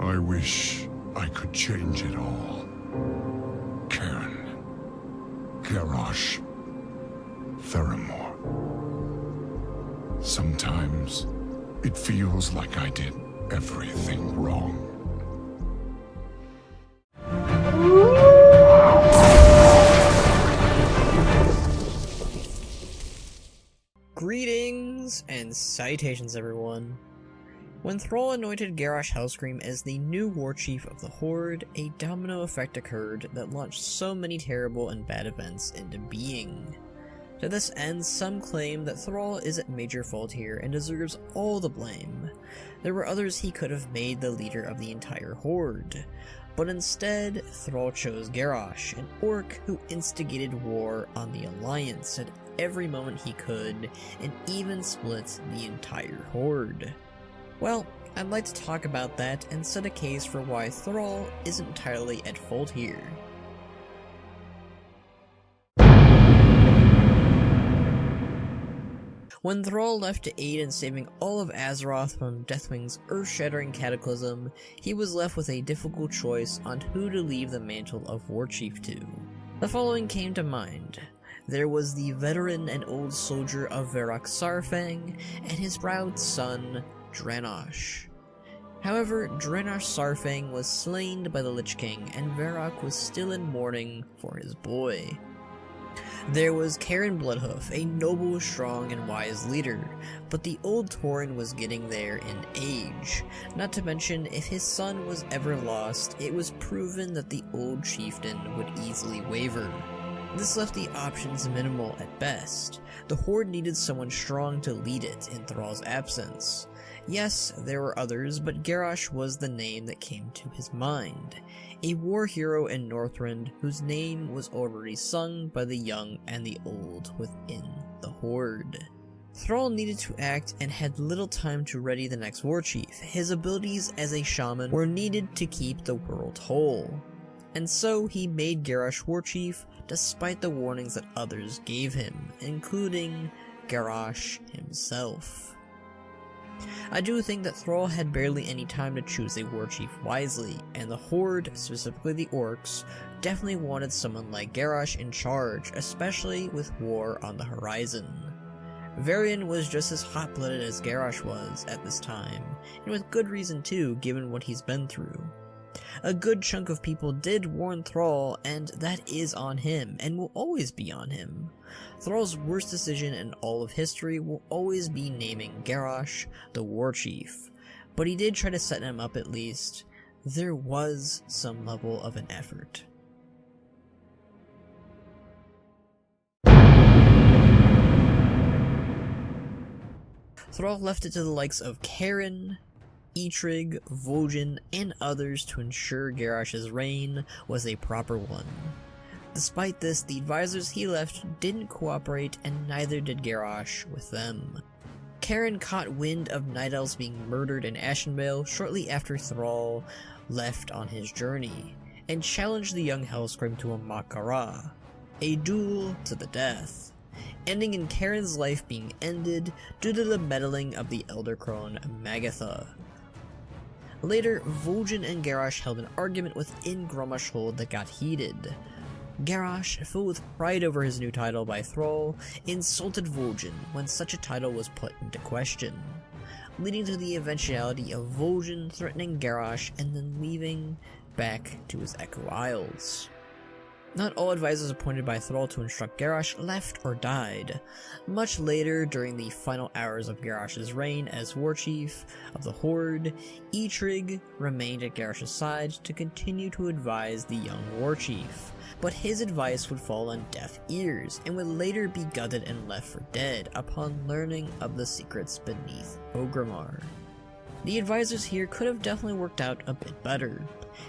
I wish I could change it all. Karen, Garrosh, Theramore. Sometimes it feels like I did everything wrong. Greetings and salutations, everyone. When Thrall anointed Garrosh Hellscream as the new Warchief of the Horde, a domino effect occurred that launched so many terrible and bad events into being. To this end, some claim that Thrall is at major fault here and deserves all the blame. There were others he could have made the leader of the entire Horde. But instead, Thrall chose Garrosh, an orc who instigated war on the Alliance at every moment he could, and even split the entire Horde. Well, I'd like to talk about that and set a case for why Thrall isn't entirely at fault here. When Thrall left to aid in saving all of Azeroth from Deathwing's earth-shattering cataclysm, he was left with a difficult choice on who to leave the mantle of Warchief to. The following came to mind. There was the veteran and old soldier of Varrock Saurfang, and his proud son, Garrosh. However, Garrosh Saurfang was slain by the Lich King, and Varrock was still in mourning for his boy. There was Karen Bloodhoof, a noble, strong, and wise leader, but the old Tauren was getting there in age. Not to mention, if his son was ever lost, it was proven that the old chieftain would easily waver. This left the options minimal at best. The Horde needed someone strong to lead it in Thrall's absence. Yes, there were others, but Garrosh was the name that came to his mind. A war hero in Northrend whose name was already sung by the young and the old within the Horde. Thrall needed to act and had little time to ready the next Warchief. His abilities as a Shaman were needed to keep the world whole. And so he made Garrosh Warchief despite the warnings that others gave him, including Garrosh himself. I do think that Thrall had barely any time to choose a Warchief wisely, and the Horde, specifically the Orcs, definitely wanted someone like Garrosh in charge, especially with war on the horizon. Varian was just as hot-blooded as Garrosh was at this time, and with good reason too, given what he's been through. A good chunk of people did warn Thrall, and that is on him, and will always be on him. Thrall's worst decision in all of history will always be naming Garrosh the Warchief, but he did try to set him up at least. There was some level of an effort. Thrall left it to the likes of Karen, Eitrigg, Vol'jin, and others to ensure Garrosh's reign was a proper one. Despite this, the advisors he left didn't cooperate, and neither did Garrosh with them. Karen caught wind of Night Elves being murdered in Ashenvale shortly after Thrall left on his journey, and challenged the young Hellscream to a Mak'gora, a duel to the death, ending in Karen's life being ended due to the meddling of the Elder Crone Magatha. Later, Vol'jin and Garrosh held an argument within Grommash Hold that got heated. Garrosh, filled with pride over his new title by Thrall, insulted Vol'jin when such a title was put into question, leading to the eventuality of Vol'jin threatening Garrosh and then leaving back to his Echo Isles. Not all advisors appointed by Thrall to instruct Garrosh left or died. Much later, during the final hours of Garrosh's reign as Warchief of the Horde, Eitrigg remained at Garrosh's side to continue to advise the young Warchief, but his advice would fall on deaf ears and would later be gutted and left for dead upon learning of the secrets beneath Orgrimmar. The advisors here could have definitely worked out a bit better.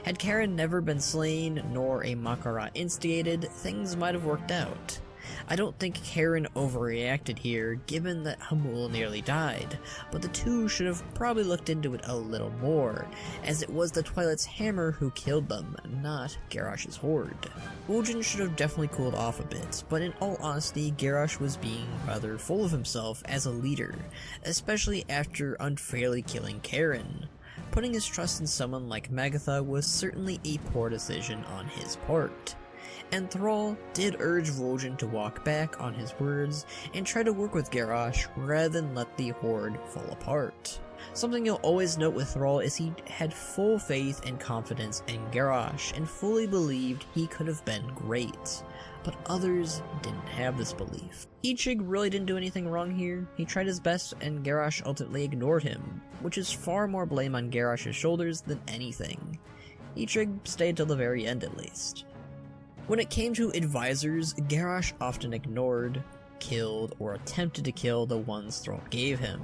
Had Karen never been slain, nor a Mak'gora instigated, things might have worked out. I don't think Karen overreacted here, given that Hamul nearly died, but the two should have probably looked into it a little more, as it was the Twilight's Hammer who killed them, not Garrosh's Horde. Vol'jin should have definitely cooled off a bit, but in all honesty, Garrosh was being rather full of himself as a leader, especially after unfairly killing Karen. putting his trust in someone like Magatha was certainly a poor decision on his part. And Thrall did urge Vol'jin to walk back on his words and try to work with Garrosh rather than let the Horde fall apart. Something you'll always note with Thrall is he had full faith and confidence in Garrosh and fully believed he could have been great. But others didn't have this belief. Ichig really didn't do anything wrong here. He tried his best and Garrosh ultimately ignored him, which is far more blame on Garrosh's shoulders than anything. Ichig stayed till the very end at least. When it came to advisors, Garrosh often ignored, killed, or attempted to kill the ones Thrall gave him.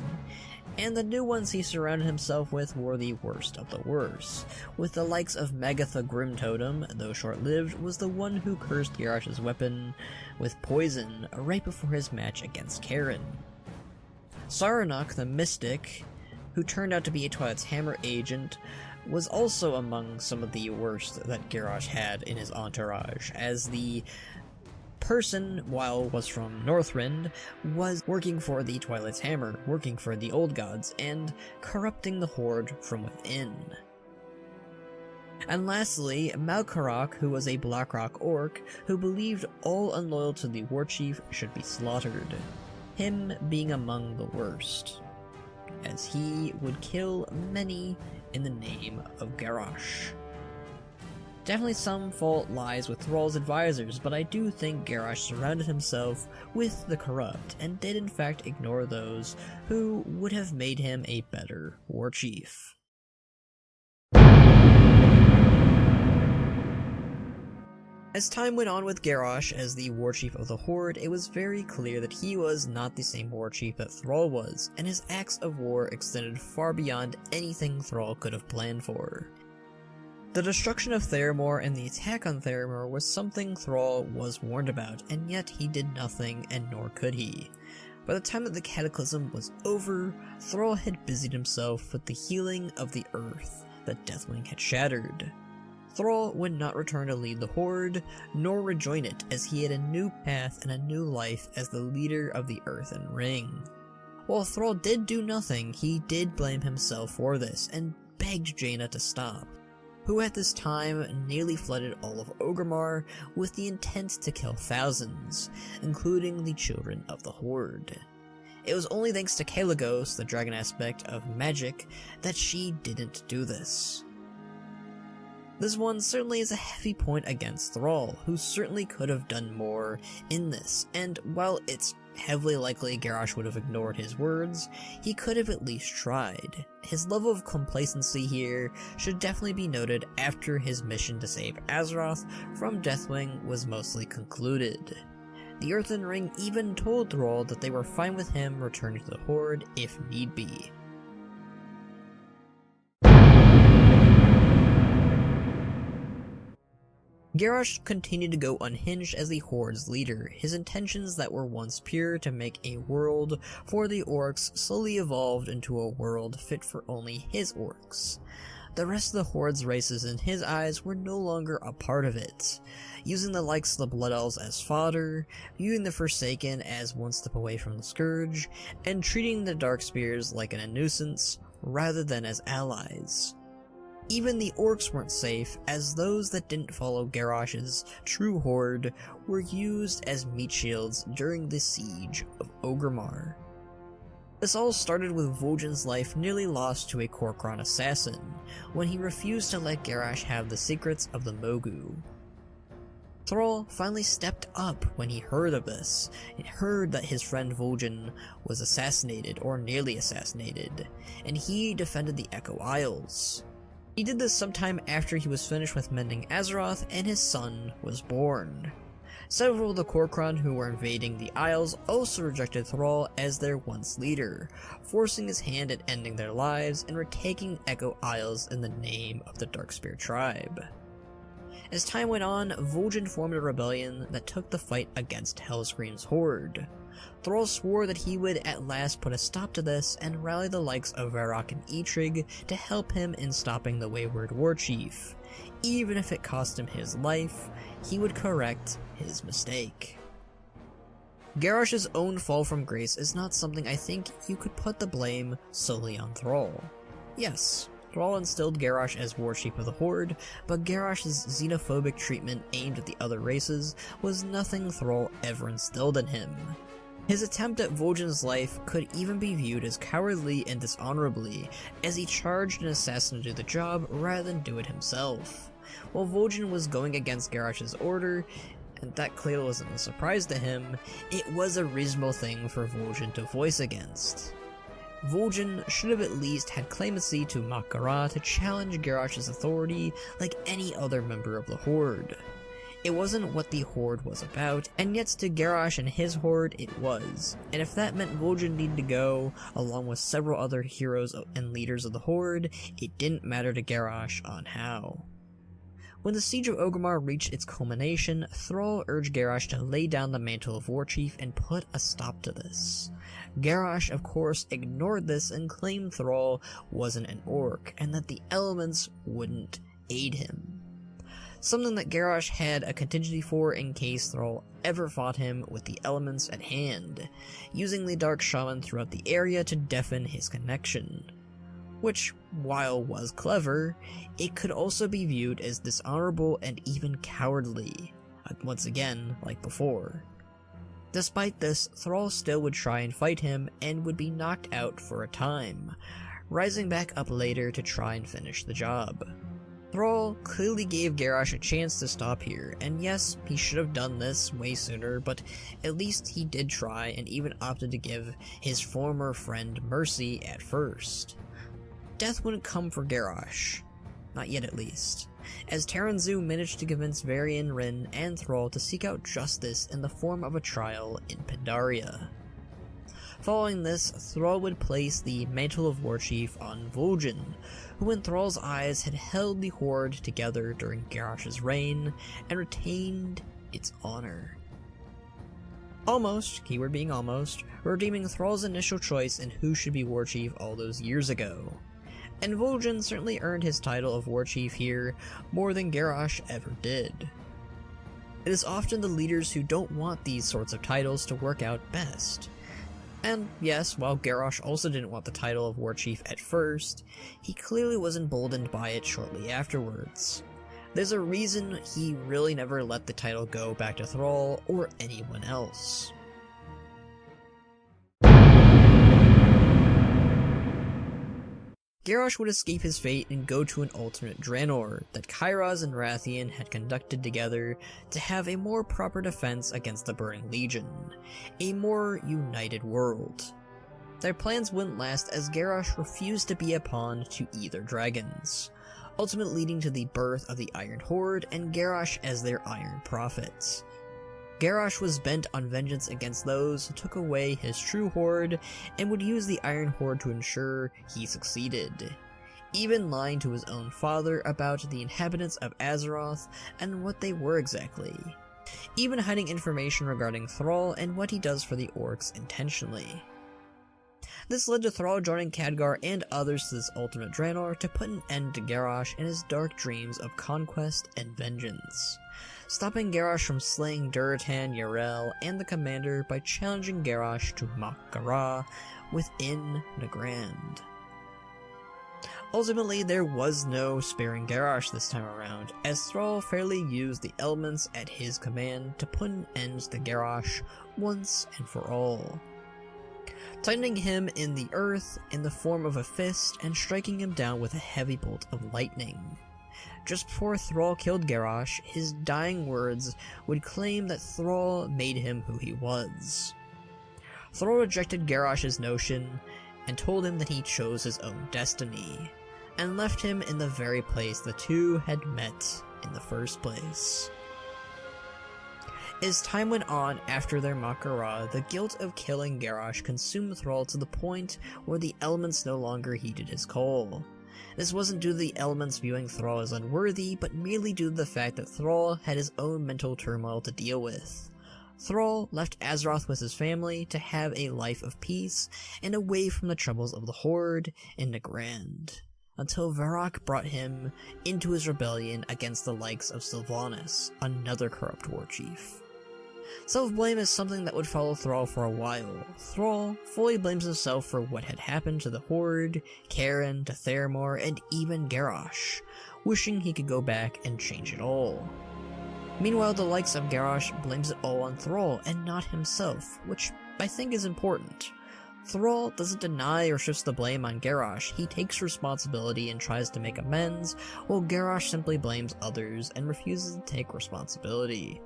And the new ones he surrounded himself with were the worst of the worst, with the likes of Magatha Grimtotem, though short-lived, was the one who cursed Garrosh's weapon with poison right before his match against Karen. Saranac the Mystic, who turned out to be a Twilight's Hammer agent, was also among some of the worst that Garrosh had in his entourage, as the person, while was from Northrend, was working for the Twilight's Hammer, working for the Old Gods, and corrupting the Horde from within. And lastly, Malkarak, who was a Blackrock orc, who believed all unloyal to the Warchief should be slaughtered, him being among the worst, as he would kill many in the name of Garrosh. Definitely some fault lies with Thrall's advisors, but I do think Garrosh surrounded himself with the corrupt, and did in fact ignore those who would have made him a better Warchief. As time went on with Garrosh as the Warchief of the Horde, it was very clear that he was not the same Warchief that Thrall was, and his acts of war extended far beyond anything Thrall could have planned for. The destruction of Theramore and the attack on Theramore was something Thrall was warned about, and yet he did nothing, and nor could he. By the time that the Cataclysm was over, Thrall had busied himself with the healing of the earth that Deathwing had shattered. Thrall would not return to lead the Horde, nor rejoin it, as he had a new path and a new life as the leader of the Earthen Ring. While Thrall did do nothing, he did blame himself for this, and begged Jaina to stop, who at this time nearly flooded all of Orgrimmar with the intent to kill thousands, including the children of the Horde. It was only thanks to Kalagos, the dragon aspect of magic, that she didn't do this. This one certainly is a heavy point against Thrall, who certainly could have done more in this, and while it's heavily likely Garrosh would have ignored his words, he could have at least tried. His level of complacency here should definitely be noted after his mission to save Azeroth from Deathwing was mostly concluded. The Earthen Ring even told Thrall that they were fine with him returning to the Horde if need be. Garrosh continued to go unhinged as the Horde's leader, his intentions that were once pure to make a world for the orcs slowly evolved into a world fit for only his orcs. The rest of the Horde's races in his eyes were no longer a part of it, using the likes of the Blood Elves as fodder, viewing the Forsaken as one step away from the Scourge, and treating the Darkspears like a nuisance rather than as allies. Even the orcs weren't safe, as those that didn't follow Garrosh's true Horde were used as meat shields during the siege of Orgrimmar. This all started with Vol'jin's life nearly lost to a Kor'kron assassin, when he refused to let Garrosh have the secrets of the Mogu. Thrall finally stepped up when he heard of this, and heard that his friend Vol'jin was assassinated, or nearly assassinated, and he defended the Echo Isles. He did this sometime after he was finished with mending Azeroth and his son was born. Several of the Kor'kron who were invading the Isles also rejected Thrall as their once leader, forcing his hand at ending their lives and retaking Echo Isles in the name of the Darkspear tribe. As time went on, Vol'jin formed a rebellion that took the fight against Hellscream's Horde. Thrall swore that he would at last put a stop to this and rally the likes of Varrock and Eitrig to help him in stopping the wayward Warchief. Even if it cost him his life, he would correct his mistake. Garrosh's own fall from grace is not something I think you could put the blame solely on Thrall. Yes, Thrall instilled Garrosh as Warchief of the Horde, but Garrosh's xenophobic treatment aimed at the other races was nothing Thrall ever instilled in him. His attempt at Vol'jin's life could even be viewed as cowardly and dishonorably, as he charged an assassin to do the job rather than do it himself. While Vol'jin was going against Garrosh's order, and that clearly wasn't a surprise to him, it was a reasonable thing for Vol'jin to voice against. Vol'jin should have at least had clemency to Mak-Gara to challenge Garrosh's authority like any other member of the Horde. It wasn't what the Horde was about, and yet to Garrosh and his Horde it was, and if that meant Vol'jin needed to go, along with several other heroes and leaders of the Horde, it didn't matter to Garrosh on how. When the Siege of Orgrimmar reached its culmination, Thrall urged Garrosh to lay down the mantle of Warchief and put a stop to this. Garrosh, of course, ignored this and claimed Thrall wasn't an orc, and that the elements wouldn't aid him. Something that Garrosh had a contingency for in case Thrall ever fought him with the elements at hand, using the Dark Shaman throughout the area to deafen his connection. Which, while was clever, it could also be viewed as dishonorable and even cowardly, once again, like before. Despite this, Thrall still would try and fight him and would be knocked out for a time, rising back up later to try and finish the job. Thrall clearly gave Garrosh a chance to stop here, and yes, he should have done this way sooner, but at least he did try and even opted to give his former friend mercy at first. Death wouldn't come for Garrosh. Not yet at least, as Taranzu managed to convince Varian, Rin, and Thrall to seek out justice in the form of a trial in Pandaria. Following this, Thrall would place the Mantle of Warchief on Vol'jin, who in Thrall's eyes had held the Horde together during Garrosh's reign, and retained its honor. Almost, keyword being almost, redeeming Thrall's initial choice in who should be Warchief all those years ago. And Vol'jin certainly earned his title of Warchief here more than Garrosh ever did. It is often the leaders who don't want these sorts of titles to work out best. And yes, while Garrosh also didn't want the title of Warchief at first, he clearly was emboldened by it shortly afterwards. There's a reason he really never let the title go back to Thrall or anyone else. Garrosh would escape his fate and go to an alternate Draenor that Kairaz and Rathian had conducted together to have a more proper defense against the Burning Legion, a more united world. Their plans wouldn't last as Garrosh refused to be a pawn to either dragons, ultimately leading to the birth of the Iron Horde and Garrosh as their Iron Prophet. Garrosh was bent on vengeance against those who took away his true Horde and would use the Iron Horde to ensure he succeeded, even lying to his own father about the inhabitants of Azeroth and what they were exactly, even hiding information regarding Thrall and what he does for the orcs intentionally. This led to Thrall joining Khadgar and others to this ultimate Draenor to put an end to Garrosh and his dark dreams of conquest and vengeance, stopping Garrosh from slaying Durotan, Yarel, and the commander by challenging Garrosh to Mak-Gara within Nagrand. Ultimately, there was no sparing Garrosh this time around, as Thrall fairly used the elements at his command to put an end to Garrosh once and for all, tightening him in the earth in the form of a fist and striking him down with a heavy bolt of lightning. Just before Thrall killed Garrosh, his dying words would claim that Thrall made him who he was. Thrall rejected Garrosh's notion and told him that he chose his own destiny, and left him in the very place the two had met in the first place. As time went on after their Mak-Gara, the guilt of killing Garrosh consumed Thrall to the point where the elements no longer heeded his call. This wasn't due to the elements viewing Thrall as unworthy, but merely due to the fact that Thrall had his own mental turmoil to deal with. Thrall left Azeroth with his family to have a life of peace and away from the troubles of the Horde in Nagrand, until Varrock brought him into his rebellion against the likes of Sylvanas, another corrupt warchief. Self-blame is something that would follow Thrall for a while. Thrall fully blames himself for what had happened to the Horde, Karen, to Theramore, and even Garrosh, wishing he could go back and change it all. Meanwhile, the likes of Garrosh blames it all on Thrall and not himself, which I think is important. Thrall doesn't deny or shifts the blame on Garrosh, he takes responsibility and tries to make amends, while Garrosh simply blames others and refuses to take responsibility.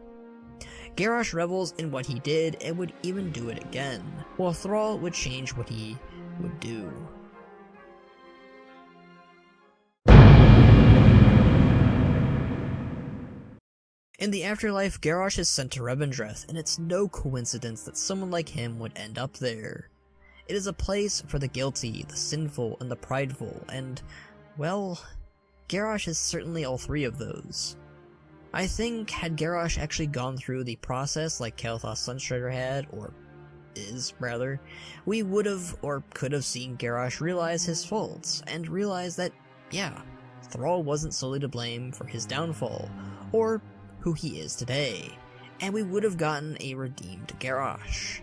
Garrosh revels in what he did and would even do it again, while Thrall would change what he would do. In the afterlife, Garrosh is sent to Revendreth, and it's no coincidence that someone like him would end up there. It is a place for the guilty, the sinful, and the prideful, and, well, Garrosh is certainly all three of those. I think had Garrosh actually gone through the process like Kael'thas Sunstrider had, or is, rather, we would have or could have seen Garrosh realize his faults, and realize that, yeah, Thrall wasn't solely to blame for his downfall, or who he is today, and we would have gotten a redeemed Garrosh.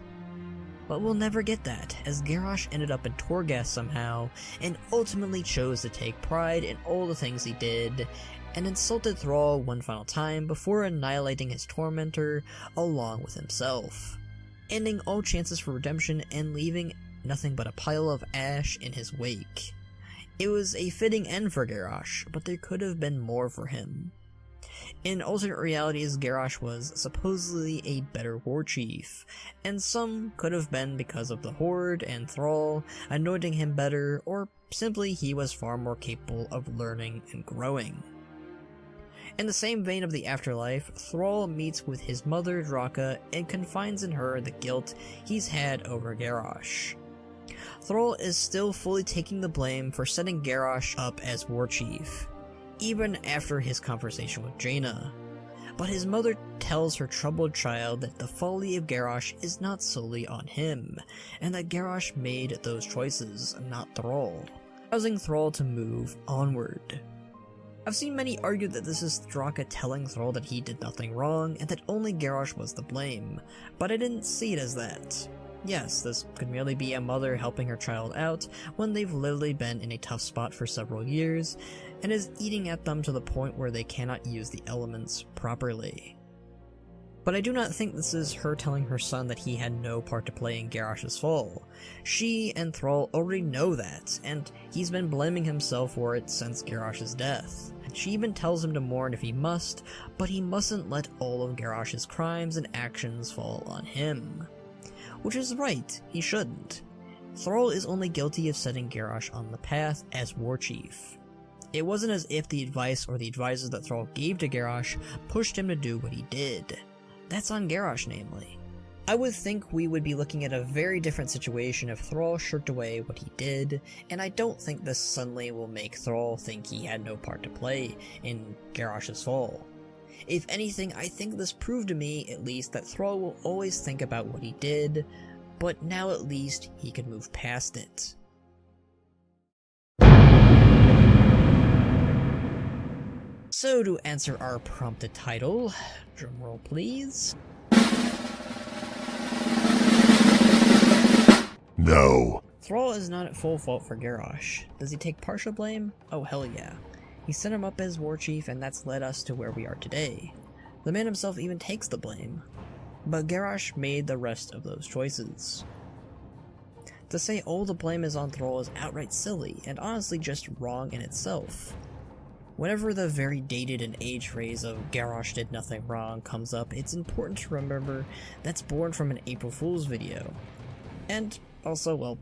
But we'll never get that, as Garrosh ended up in Torghast somehow, and ultimately chose to take pride in all the things he did, and insulted Thrall one final time before annihilating his tormentor along with himself, ending all chances for redemption and leaving nothing but a pile of ash in his wake. It was a fitting end for Garrosh, but there could have been more for him. In alternate realities, Garrosh was supposedly a better Warchief, and some could have been because of the Horde and Thrall anointing him better, or simply he was far more capable of learning and growing. In the same vein of the afterlife, Thrall meets with his mother Draka and confides in her the guilt he's had over Garrosh. Thrall is still fully taking the blame for setting Garrosh up as Warchief, even after his conversation with Jaina. But his mother tells her troubled child that the folly of Garrosh is not solely on him, and that Garrosh made those choices, not Thrall, causing Thrall to move onward. I've seen many argue that this is Draka telling Thrall that he did nothing wrong, and that only Garrosh was to blame, but I didn't see it as that. Yes, this could merely be a mother helping her child out when they've literally been in a tough spot for several years, and is eating at them to the point where they cannot use the elements properly. But I do not think this is her telling her son that he had no part to play in Garrosh's fall. She and Thrall already know that, and he's been blaming himself for it since Garrosh's death. She even tells him to mourn if he must, but he mustn't let all of Garrosh's crimes and actions fall on him. Which is right, he shouldn't. Thrall is only guilty of setting Garrosh on the path as Warchief. It wasn't as if the advice or the advisors that Thrall gave to Garrosh pushed him to do what he did. That's on Garrosh, namely. I would think we would be looking at a very different situation if Thrall shirked away what he did, and I don't think this suddenly will make Thrall think he had no part to play in Garrosh's fall. If anything, I think this proved to me, at least, that Thrall will always think about what he did, but now at least he can move past it. So to answer our prompted title, drumroll please. No. Thrall is not at full fault for Garrosh. Does he take partial blame? Oh hell yeah. He set him up as Warchief, and that's led us to where we are today. The man himself even takes the blame. But Garrosh made the rest of those choices. To say all the blame is on Thrall is outright silly, and honestly just wrong in itself. Whenever the very dated and aged phrase of Garrosh did nothing wrong comes up, it's important to remember that's born from an April Fool's video. And also, well,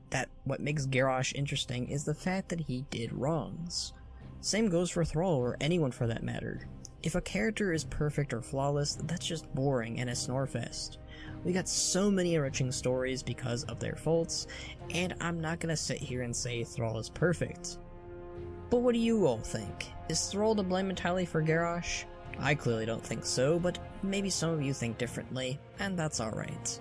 that what makes Garrosh interesting is the fact that he did wrongs. Same goes for Thrall, or anyone for that matter. If a character is perfect or flawless, that's just boring and a snorefest. We got so many enriching stories because of their faults, and I'm not gonna sit here and say Thrall is perfect. But what do you all think? Is Thrall to blame entirely for Garrosh? I clearly don't think so, but maybe some of you think differently, and that's alright.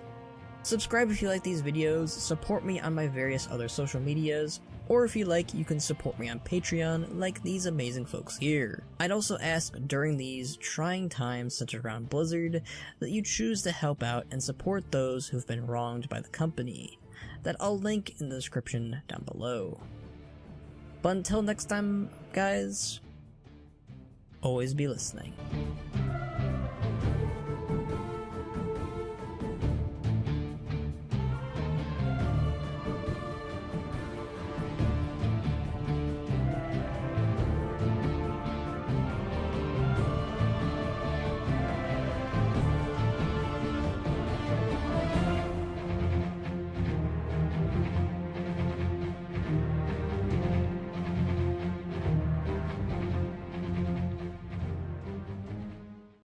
Subscribe if you like these videos, support me on my various other social medias, Or if you like, you can support me on Patreon like these amazing folks here. I'd also ask during these trying times centered around Blizzard that you choose to help out and support those who've been wronged by the company. That I'll link in the description down below. But until next time, guys, always be listening.